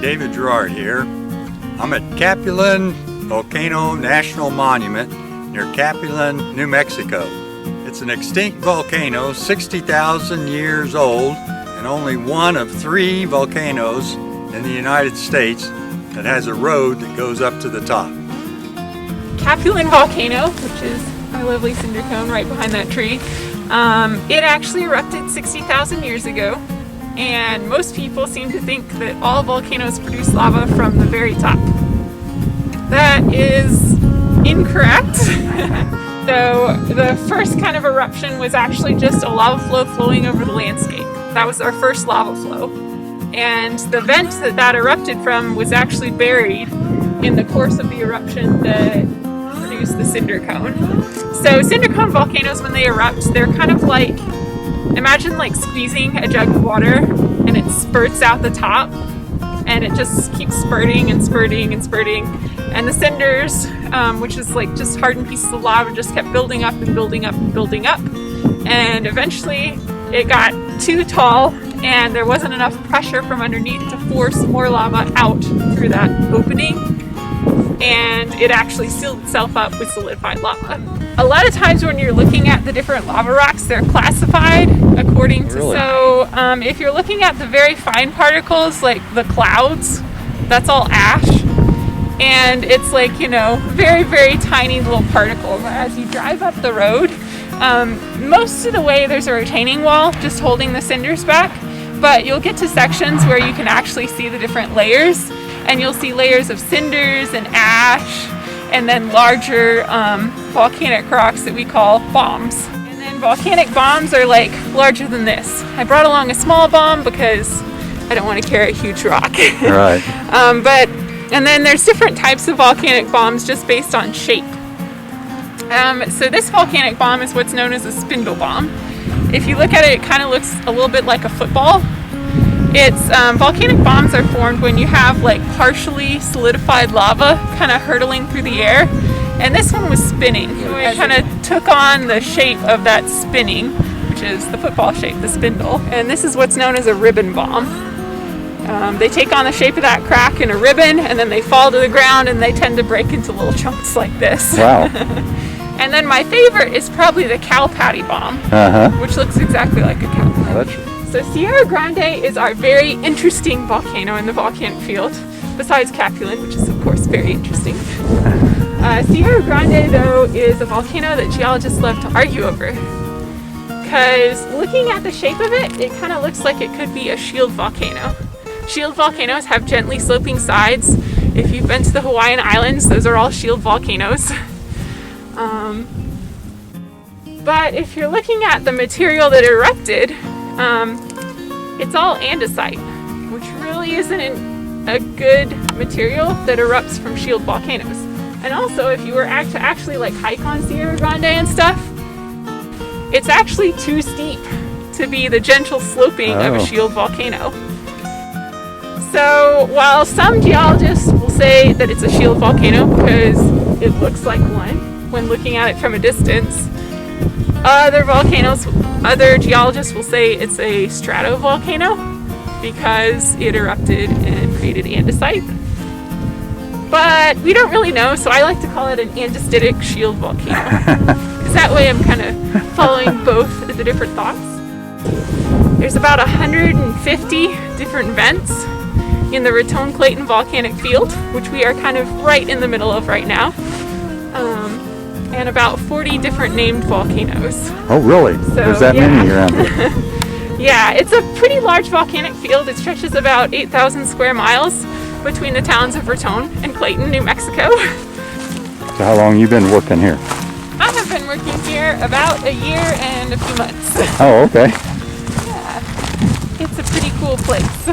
David Gerard here. I'm at Capulin Volcano National Monument near Capulin, New Mexico. It's an extinct volcano, 60,000 years old, and only one of 3 volcanoes in the United States that has a road that goes up to the top. Capulin Volcano, which is our lovely cinder cone right behind that tree, it actually erupted 60,000 years ago. And most people seem to think that all volcanoes produce lava from the very top. That is incorrect. So the first kind of eruption was actually just a lava flow flowing over the landscape. That was our first lava flow. And the vent that erupted from was actually buried in the course of the eruption that produced the cinder cone. So cinder cone volcanoes, when they erupt, they're kind of like, imagine like squeezing a jug of water and it spurts out the top and it just keeps spurting and spurting and spurting, and the cinders, which is like just hardened pieces of lava, just kept building up and building up and building up, and eventually it got too tall and there wasn't enough pressure from underneath to force more lava out through that opening, and it actually sealed itself up with solidified lava. A lot of times when you're looking at the different lava rocks, they're classified according to, so if you're looking at the very fine particles like the clouds, that's all ash, and it's like, you know, very, very tiny little particles. As you drive up the road, most of the way there's a retaining wall just holding the cinders back, but you'll get to sections where you can actually see the different layers, and you'll see layers of cinders and ash, and then larger volcanic rocks that we call bombs. And then volcanic bombs are like larger than this. I brought along a small bomb because I don't want to carry a huge rock. Right. And then there's different types of volcanic bombs just based on shape. So this volcanic bomb is what's known as a spindle bomb. If you look at it, it kind of looks a little bit like a football. It's volcanic bombs are formed when you have like partially solidified lava kind of hurtling through the air, and this one was spinning. It kind of took on the shape of that spinning, which is the football shape, the spindle. And this is what's known as a ribbon bomb. They take on the shape of that crack in a ribbon, and then they fall to the ground, and they tend to break into little chunks like this. Wow. And then my favorite is probably the cow patty bomb, which looks exactly like a cow patty. So Sierra Grande is our very interesting volcano in the volcanic field, besides Capulin, which is of course very interesting. Sierra Grande, though, is a volcano that geologists love to argue over, because looking at the shape of it, it kind of looks like it could be a shield volcano. Shield volcanoes have gently sloping sides. If you've been to the Hawaiian Islands, those are all shield volcanoes. But if you're looking at the material that erupted, it's all andesite, which really isn't a good material that erupts from shield volcanoes. And also, if you were to actually like hike on Sierra Grande and stuff, it's actually too steep to be the gentle sloping of a shield volcano. So while some geologists will say that it's a shield volcano because it looks like one when looking at it from a distance, other geologists will say it's a stratovolcano because it erupted and created andesite. But we don't really know, so I like to call it an andesitic shield volcano, because that way I'm kind of following both the different thoughts. There's about 150 different vents in the Raton-Clayton volcanic field, which we are kind of right in the middle of right now. And about 40 different named volcanoes. Oh, really? So, there's that many around here? Yeah, it's a pretty large volcanic field. It stretches about 8,000 square miles between the towns of Raton and Clayton, New Mexico. So how long have you been working here? I have been working here about a year and a few months. Oh, okay. Yeah, it's a pretty cool place.